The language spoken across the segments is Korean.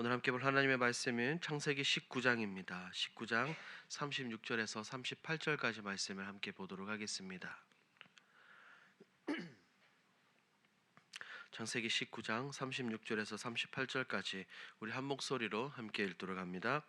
오늘 함께 볼 하나님의 말씀은 창세기 19장입니다. 19장 36절에서 38절까지 말씀을 함께 보도록 하겠습니다. 창세기 19장 36절에서 38절까지 우리 한 목소리로 함께 읽도록 합니다.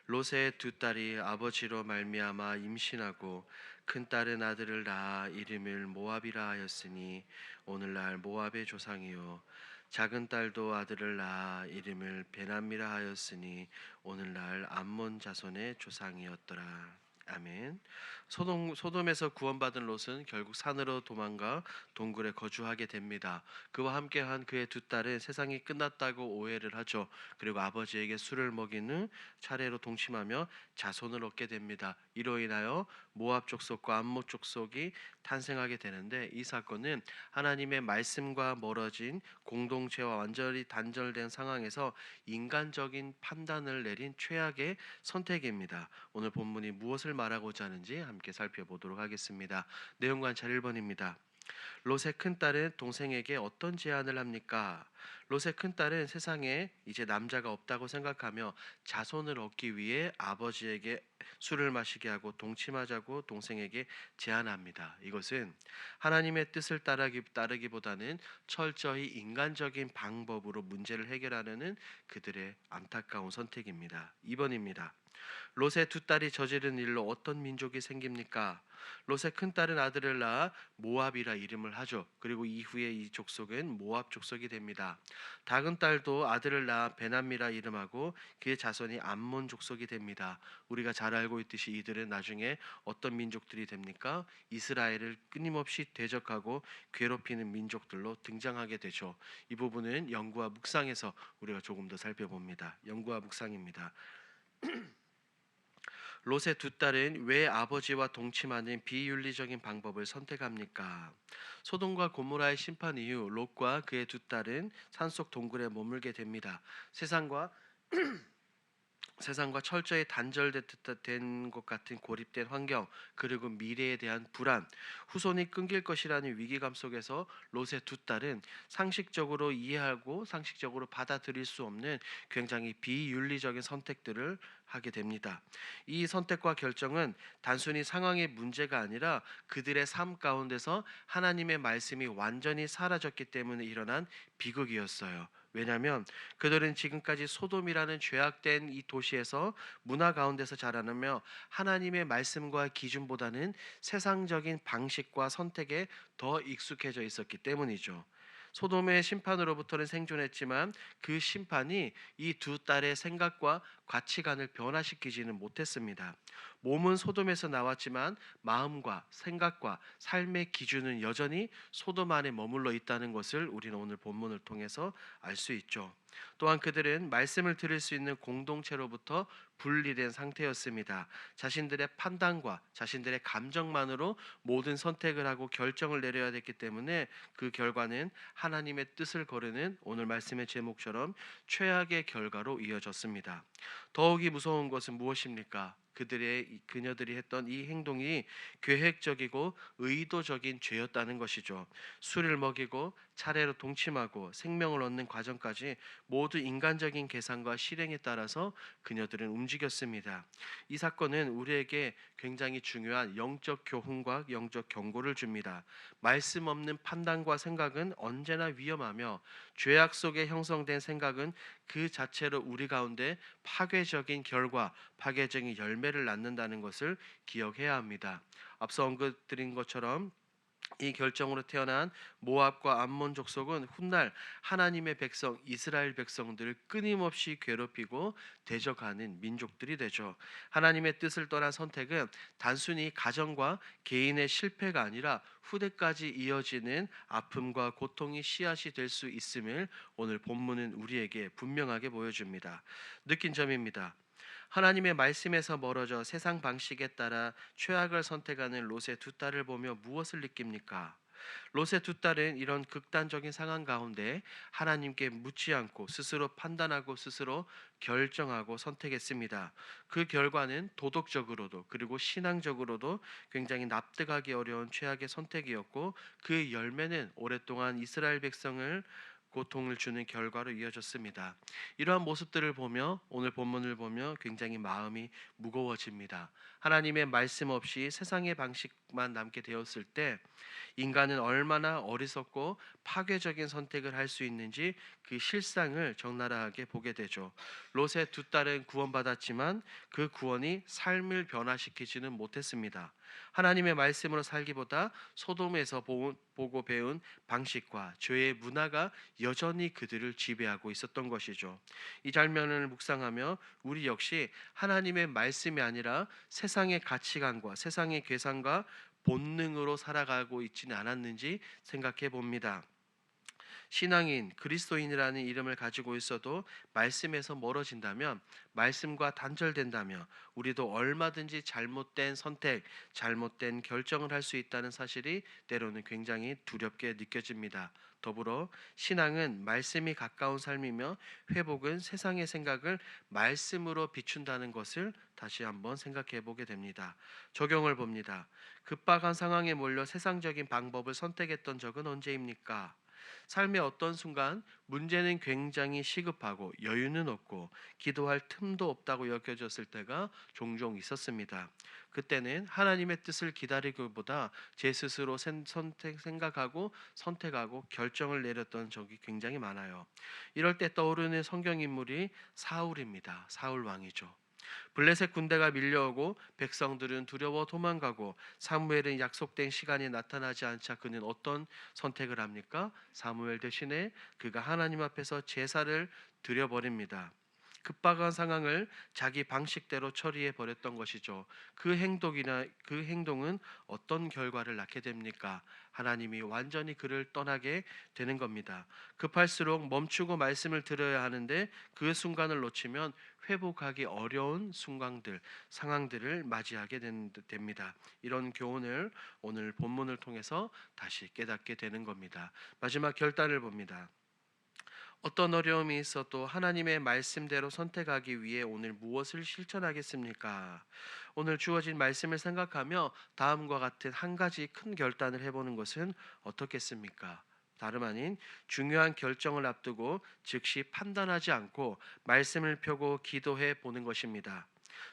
롯의 두 딸이 아버지로 말미암아 임신하고 큰 딸은 아들을 낳아 이름을 모압이라 하였으니 오늘날 모압의 조상이요 작은 딸도 아들을 낳아 이름을 베남이라 하였으니 오늘날 암몬 자손의 조상이었더라. 아멘. 소돔에서 구원받은 롯은 결국 산으로 도망가 동굴에 거주하게 됩니다. 그와 함께한 그의 두 딸은 세상이 끝났다고 오해를 하죠. 그리고 아버지에게 술을 먹인 후 차례로 동침하며 자손을 얻게 됩니다. 이로 인하여 모압 족속과 암몬 족속이 탄생하게 되는데, 이 사건은 하나님의 말씀과 멀어진 공동체와 완전히 단절된 상황에서 인간적인 판단을 내린 최악의 선택입니다. 오늘 본문이 무엇을 말하고자 하는지 함께 살펴보도록 하겠습니다. 내용 관찰 1번입니다. 롯의 큰딸은 동생에게 어떤 제안을 합니까? 롯의 큰딸은 세상에 이제 남자가 없다고 생각하며 자손을 얻기 위해 아버지에게 술을 마시게 하고 동침하자고 동생에게 제안합니다. 이것은 하나님의 뜻을 따르기보다는 철저히 인간적인 방법으로 문제를 해결하려는 그들의 안타까운 선택입니다. 2번입니다. 롯의 두 딸이 저지른 일로 어떤 민족이 생깁니까? 롯의 큰 딸은 아들을 낳아 모압이라 이름을 하죠. 그리고 이후에 이 족속은 모압 족속이 됩니다. 작은 딸도 아들을 낳아 베남이라 이름하고 그의 자손이 암몬 족속이 됩니다. 우리가 잘 알고 있듯이 이들은 나중에 어떤 민족들이 됩니까? 이스라엘을 끊임없이 대적하고 괴롭히는 민족들로 등장하게 되죠. 이 부분은 연구와 묵상에서 우리가 조금 더 살펴봅니다. 연구와 묵상입니다. 롯의 두 딸은 왜 아버지와 동침하는 비윤리적인 방법을 선택합니까? 소돔과 고모라의 심판 이후 롯과 그의 두 딸은 산속 동굴에 머물게 됩니다. 세상과 철저히 단절된 것 같은 고립된 환경, 그리고 미래에 대한 불안, 후손이 끊길 것이라는 위기감 속에서 롯의 두 딸은 상식적으로 이해하고 상식적으로 받아들일 수 없는 굉장히 비윤리적인 선택들을 하게 됩니다. 이 선택과 결정은 단순히 상황의 문제가 아니라 그들의 삶 가운데서 하나님의 말씀이 완전히 사라졌기 때문에 일어난 비극이었어요. 왜냐하면 그들은 지금까지 소돔이라는 죄악된 이 도시에서 문화 가운데서 자라나며 하나님의 말씀과 기준보다는 세상적인 방식과 선택에 더 익숙해져 있었기 때문이죠. 소돔의 심판으로부터는 생존했지만 그 심판이 이 두 딸의 생각과 가치관을 변화시키지는 못했습니다. 몸은 소돔에서 나왔지만 마음과 생각과 삶의 기준은 여전히 소돔 안에 머물러 있다는 것을 우리는 오늘 본문을 통해서 알 수 있죠. 또한 그들은 말씀을 들을 수 있는 공동체로부터 분리된 상태였습니다. 자신들의 판단과 자신들의 감정만으로 모든 선택을 하고 결정을 내려야 됐기 때문에 그 결과는 하나님의 뜻을 거르는 오늘 말씀의 제목처럼 최악의 결과로 이어졌습니다. 더욱이 무서운 것은 무엇입니까? 그녀들이 했던 이 행동이 계획적이고 의도적인 죄였다는 것이죠. 술을 먹이고 차례로 동침하고 생명을 얻는 과정까지 모두 인간적인 계산과 실행에 따라서 그녀들은 움직였습니다. 이 사건은 우리에게 굉장히 중요한 영적 교훈과 영적 경고를 줍니다. 말씀 없는 판단과 생각은 언제나 위험하며 죄악 속에 형성된 생각은 그 자체로 우리 가운데 파괴적인 결과, 파괴적인 열매를 낳는다는 것을 기억해야 합니다. 앞서 언급드린 것처럼 이 결정으로 태어난 모압과 암몬 족속은 훗날 하나님의 백성 이스라엘 백성들을 끊임없이 괴롭히고 대적하는 민족들이 되죠. 하나님의 뜻을 떠난 선택은 단순히 가정과 개인의 실패가 아니라 후대까지 이어지는 아픔과 고통이 씨앗이 될 수 있음을 오늘 본문은 우리에게 분명하게 보여줍니다. 느낀 점입니다. 하나님의 말씀에서 멀어져 세상 방식에 따라 최악을 선택하는 롯의 두 딸을 보며 무엇을 느낍니까? 롯의 두 딸은 이런 극단적인 상황 가운데 하나님께 묻지 않고 스스로 판단하고 스스로 결정하고 선택했습니다. 그 결과는 도덕적으로도 그리고 신앙적으로도 굉장히 납득하기 어려운 최악의 선택이었고, 그 열매는 오랫동안 이스라엘 백성을 고통을 주는 결과로 이어졌습니다. 이러한 모습들을 보며 오늘 본문을 보며 굉장히 마음이 무거워집니다. 하나님의 말씀 없이 세상의 방식만 남게 되었을 때 인간은 얼마나 어리석고 파괴적인 선택을 할 수 있는지 그 실상을 적나라하게 보게 되죠. 롯의 두 딸은 구원받았지만 그 구원이 삶을 변화시키지는 못했습니다. 하나님의 말씀으로 살기보다 소돔에서 보고 배운 방식과 죄의 문화가 여전히 그들을 지배하고 있었던 것이죠. 이 장면을 묵상하며 우리 역시 하나님의 말씀이 아니라 세상의 가치관과 세상의 계산과 본능으로 살아가고 있지는 않았는지 생각해 봅니다. 신앙인, 그리스도인이라는 이름을 가지고 있어도 말씀에서 멀어진다면, 말씀과 단절된다면 우리도 얼마든지 잘못된 선택, 잘못된 결정을 할 수 있다는 사실이 때로는 굉장히 두렵게 느껴집니다. 더불어 신앙은 말씀이 가까운 삶이며 회복은 세상의 생각을 말씀으로 비춘다는 것을 다시 한번 생각해 보게 됩니다. 적용을 봅니다. 급박한 상황에 몰려 세상적인 방법을 선택했던 적은 언제입니까? 삶의 어떤 순간 문제는 굉장히 시급하고 여유는 없고 기도할 틈도 없다고 여겨졌을 때가 종종 있었습니다. 그때는 하나님의 뜻을 기다리기보다 제 스스로 생각하고 선택하고 결정을 내렸던 적이 굉장히 많아요. 이럴 때 떠오르는 성경 인물이 사울입니다. 사울 왕이죠. 블레셋 군대가 밀려오고 백성들은 두려워 도망가고 사무엘은 약속된 시간에 나타나지 않자 그는 어떤 선택을 합니까? 사무엘 대신에 그가 하나님 앞에서 제사를 드려버립니다. 급박한 상황을 자기 방식대로 처리해 버렸던 것이죠. 그 행동은 어떤 결과를 낳게 됩니까? 하나님이 완전히 그를 떠나게 되는 겁니다. 급할수록 멈추고 말씀을 들어야 하는데 그 순간을 놓치면 회복하기 어려운 상황들을 맞이하게 됩니다. 이런 교훈을 오늘 본문을 통해서 다시 깨닫게 되는 겁니다. 마지막 결단을 봅니다. 어떤 어려움이 있어도 하나님의 말씀대로 선택하기 위해 오늘 무엇을 실천하겠습니까? 오늘 주어진 말씀을 생각하며 다음과 같은 한 가지 큰 결단을 해보는 것은 어떻겠습니까? 다름 아닌 중요한 결정을 앞두고 즉시 판단하지 않고 말씀을 펴고 기도해 보는 것입니다.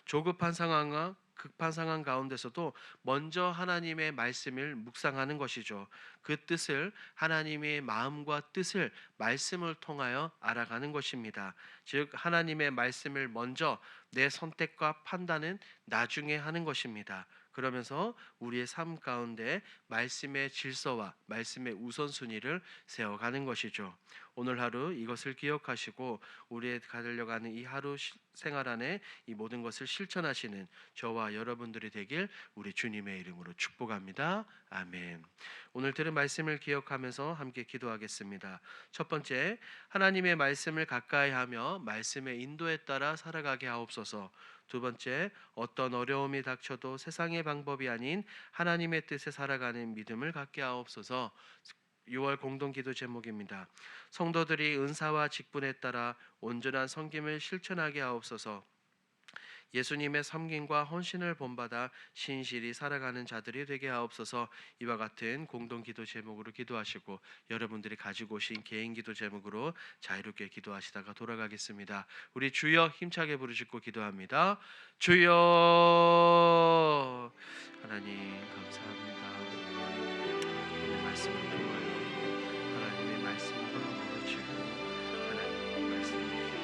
조급한 상황과 급한 상황 가운데서도 먼저 하나님의 말씀을 묵상하는 것이죠. 그 뜻을 하나님의 마음과 뜻을 말씀을 통하여 알아가는 것입니다. 즉 하나님의 말씀을 먼저 내 선택과 판단은 나중에 하는 것입니다. 그러면서 우리의 삶 가운데 말씀의 질서와 말씀의 우선순위를 세워가는 것이죠. 오늘 하루 이것을 기억하시고 우리의 가려가는 이 하루 생활 안에 이 모든 것을 실천하시는 저와 여러분들이 되길 우리 주님의 이름으로 축복합니다. 아멘. 오늘 들은 말씀을 기억하면서 함께 기도하겠습니다. 첫 번째, 하나님의 말씀을 가까이 하며 말씀의 인도에 따라 살아가게 하옵소서. 두 번째, 어떤 어려움이 닥쳐도 세상의 방법이 아닌 하나님의 뜻에 살아가는 믿음을 갖게 하옵소서. 6월 공동기도 제목입니다. 성도들이 은사와 직분에 따라 온전한 섬김을 실천하게 하옵소서. 예수님의 섬김과 헌신을 본받아 신실히 살아가는 자들이 되게 하옵소서. 이와 같은 공동기도 제목으로 기도하시고 여러분들이 가지고 오신 개인기도 제목으로 자유롭게 기도하시다가 돌아가겠습니다. 우리 주여 힘차게 부르짖고 기도합니다. 주여. 하나님 감사합니다. 오늘 말씀을 통하여 하나님의 말씀과 묻어지고 하나님의 말씀을